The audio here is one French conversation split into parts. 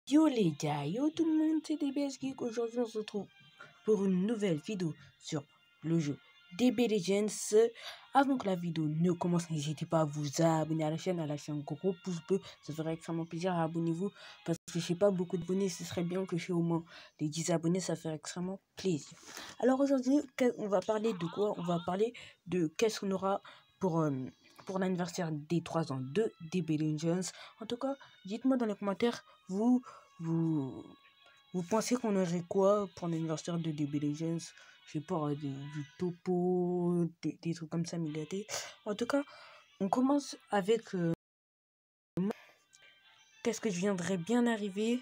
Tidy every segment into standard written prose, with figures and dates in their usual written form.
Yo les gars, yo tout le monde, c'est DBS Geek. Aujourd'hui, on se retrouve pour une nouvelle vidéo sur le jeu DB Legends. Avant que la vidéo ne commence, n'hésitez pas à vous abonner à la chaîne, un gros pouce bleu. Ça ferait extrêmement plaisir. Abonnez-vous parce que je sais pas beaucoup d'abonnés. Ce serait bien que je sois au moins les 10 abonnés. Ça ferait extrêmement plaisir. Alors aujourd'hui, on va parler de quoi? On va parler de qu'est-ce qu'on aura pour l'anniversaire des 3 ans de DB Legends. En tout cas, dites-moi dans les commentaires, vous pensez qu'on aurait quoi pour l'anniversaire de DB Legends? Je sais pas, du topo, des trucs comme ça, mais gâtés. En tout cas, on commence avec qu'est-ce que je viendrais bien arriver.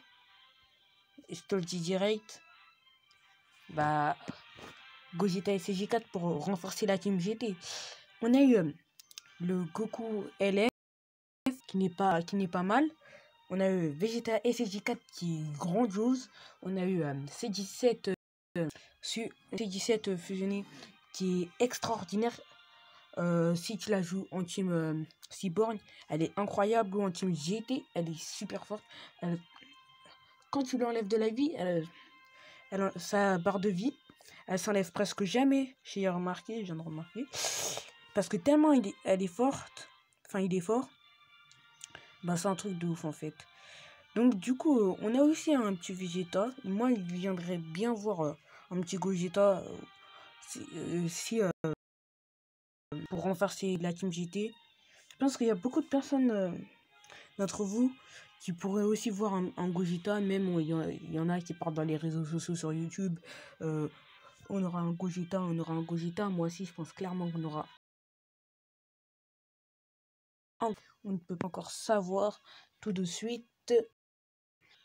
Je te le dis direct. Bah, Gogeta et CJ4 pour renforcer la team GT. On a eu le Goku LF qui n'est pas mal. On a eu Vegeta SSJ4 qui est grandiose. On a eu C17 fusionné qui est extraordinaire. Si tu la joues en team Cyborg, elle est incroyable. Ou en team GT, elle est super forte. Quand tu lui enlèves de la vie, sa barre de vie, elle s'enlève presque jamais. Je viens de remarquer. Parce que tellement elle est forte. Enfin, il est fort. Bah, c'est un truc de ouf en fait. Donc du coup, on a aussi un petit Vegeta. Moi, il viendrait bien voir un petit Gogeta pour renforcer la team GT. Je pense qu'il y a beaucoup de personnes d'entre vous qui pourraient aussi voir un Gogeta. Même il y en a qui partent dans les réseaux sociaux sur YouTube. On aura un Gogeta, Moi aussi, je pense clairement qu'on aura un. On ne peut pas encore savoir tout de suite.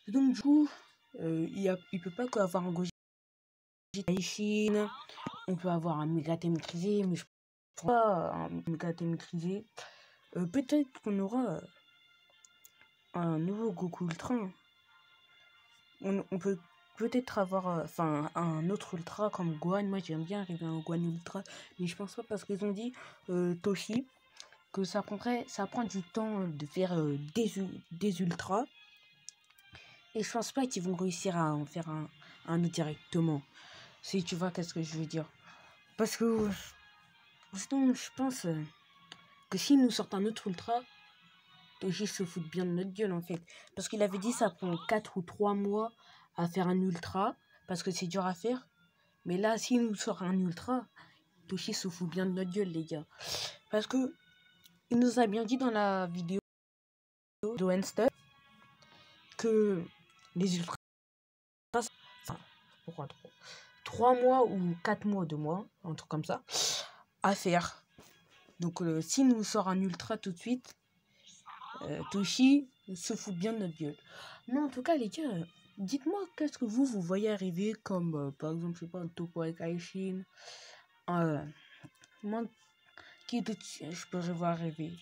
Donc du coup, il peut pas qu'avoir un Gogeta Chine. On peut avoir un Mégaté maîtrisé, mais je pense pas un Mégaté maîtrisé. Peut-être qu'on aura un nouveau Goku Ultra. On peut peut-être avoir un autre Ultra comme Gohan. Moi, j'aime bien arriver à un Gohan Ultra, mais je pense pas parce qu'ils ont dit Toshi que ça prend du temps de faire des Ultras. Et je pense pas qu'ils vont réussir à en faire un autre directement. Si tu vois qu'est-ce que je veux dire. Parce que sinon, je pense que s'ils nous sortent un autre Ultra, Toshi se fout bien de notre gueule en fait. Parce qu'il avait dit ça prend 4 ou 3 mois à faire un Ultra. Parce que c'est dur à faire. Mais là, s'il nous sort un Ultra, Toshi se fout bien de notre gueule, les gars. Parce que il nous a bien dit dans la vidéo de Winston que les Ultras, enfin, pourquoi 3 mois ou 4 mois, 2 mois, un truc comme ça, à faire. Donc, s'il nous sort un Ultra tout de suite, Toshi se fout bien de notre gueule. Mais en tout cas, les gars, dites-moi qu'est-ce que vous voyez arriver comme, par exemple, je sais pas, un Topo avec Aishin. Moi, je pourrais voir arriver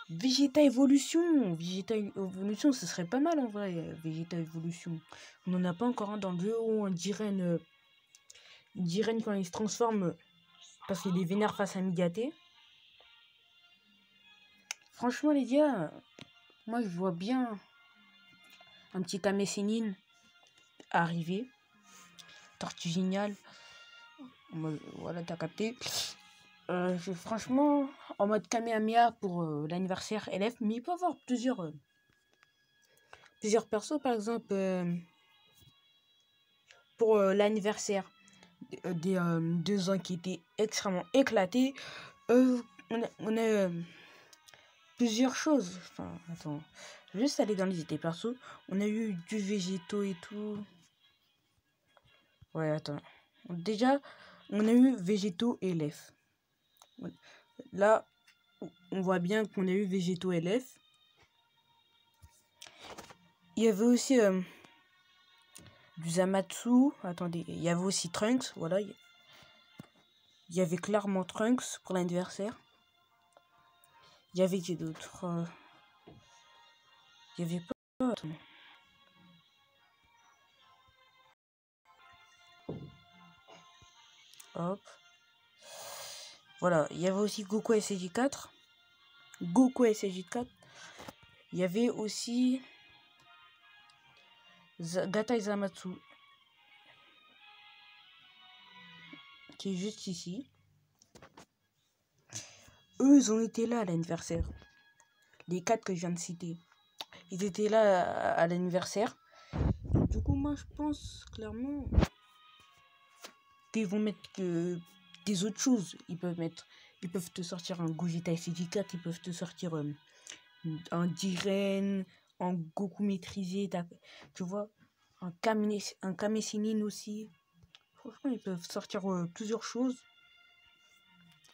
Vegeta Evolution. Ce serait pas mal en vrai. Vegeta Evolution. On n'en a pas encore un dans le jeu où on dirait quand il se transforme parce qu'il est vénère face à Migaté. Franchement, les gars, moi je vois bien un petit Kame Sennin arriver. Tortue géniale. Voilà, t'as capté. Franchement, en mode Kamehameha pour l'anniversaire LF, mais il peut y avoir plusieurs persos, par exemple, pour l'anniversaire des 2 ans qui étaient extrêmement éclatés. On a plusieurs choses. Enfin, attends, je vais juste aller dans les idées perso. On a eu du végétaux et tout. Ouais, attends. Déjà, on a eu végétaux et LF. Là, on voit bien qu'on a eu végétaux et LF. Il y avait aussi du Zamatsu. Attendez, il y avait aussi Trunks. Voilà. Il y avait clairement Trunks pour l'anniversaire. Il y avait qui d'autre il y avait pas. Attends. Hop. Voilà. Il y avait aussi Goku SSJ4. Il y avait aussi Gata Izamatsu, qui est juste ici. Eux, ils ont été là à l'anniversaire. Les 4 que je viens de citer. Ils étaient là à l'anniversaire. Du coup, moi, je pense clairement qu'ils vont mettre des autres choses. Ils peuvent te sortir un Gogeta SG4, ils peuvent te sortir un Jiren, un Goku maîtrisé, tu vois, un Kame Sennin aussi. Franchement, ils peuvent sortir plusieurs choses,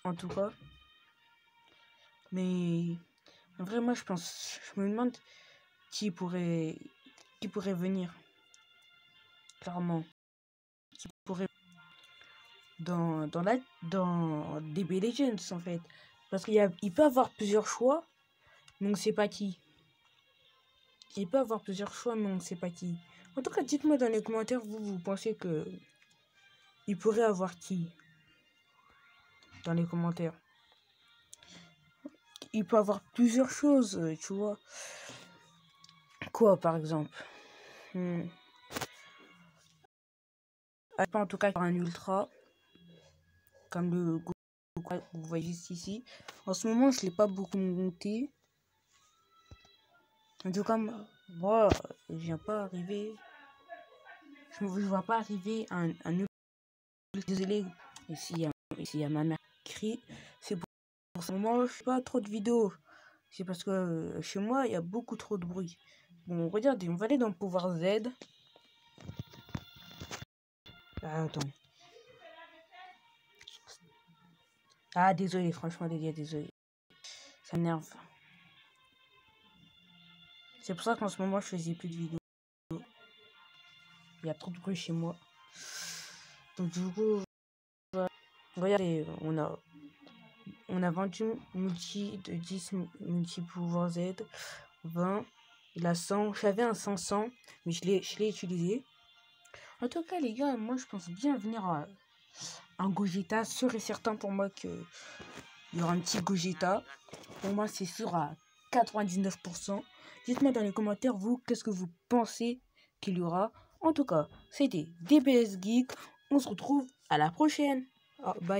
en tout cas. Mais vraiment, je me demande qui pourrait venir, clairement. Qui pourrait dans DB Legends, en fait. Parce qu'il peut avoir plusieurs choix, mais on ne sait pas qui. Il peut avoir plusieurs choix, mais on ne sait pas qui. En tout cas, dites-moi dans les commentaires, vous pensez que il pourrait avoir qui dans les commentaires. Il peut avoir plusieurs choses, tu vois. Quoi, par exemple en tout cas, un ultra, comme le Goku que vous voyez juste ici. En ce moment, je ne l'ai pas beaucoup monté. En tout cas, moi, je viens pas arriver. Je ne vois pas arriver un ultra. Désolé, ici il y a ma mère qui crie. C'est pour ce moment, je fais pas trop de vidéos. C'est parce que chez moi, il y a beaucoup trop de bruit. Bon, regardez, on va aller dans le pouvoir Z. Ah, attends. Ah, désolé, franchement, les gars, désolé. Ça m'énerve. C'est pour ça qu'en ce moment, je faisais plus de vidéos. Il y a trop de bruit chez moi. Donc, du coup, regardez, on a vendu multi de 10 multi-pouvoir Z, 20. Il a 100. J'avais un 500, mais je l'ai utilisé. En tout cas, les gars, moi, je pense bien venir à un Gogeta. Sûr et certain pour moi qu'il y aura un petit Gogeta. Pour moi, c'est sûr à 99%. Dites-moi dans les commentaires, vous, qu'est-ce que vous pensez qu'il y aura. En tout cas, c'était DBS Geek. On se retrouve à la prochaine. Bye.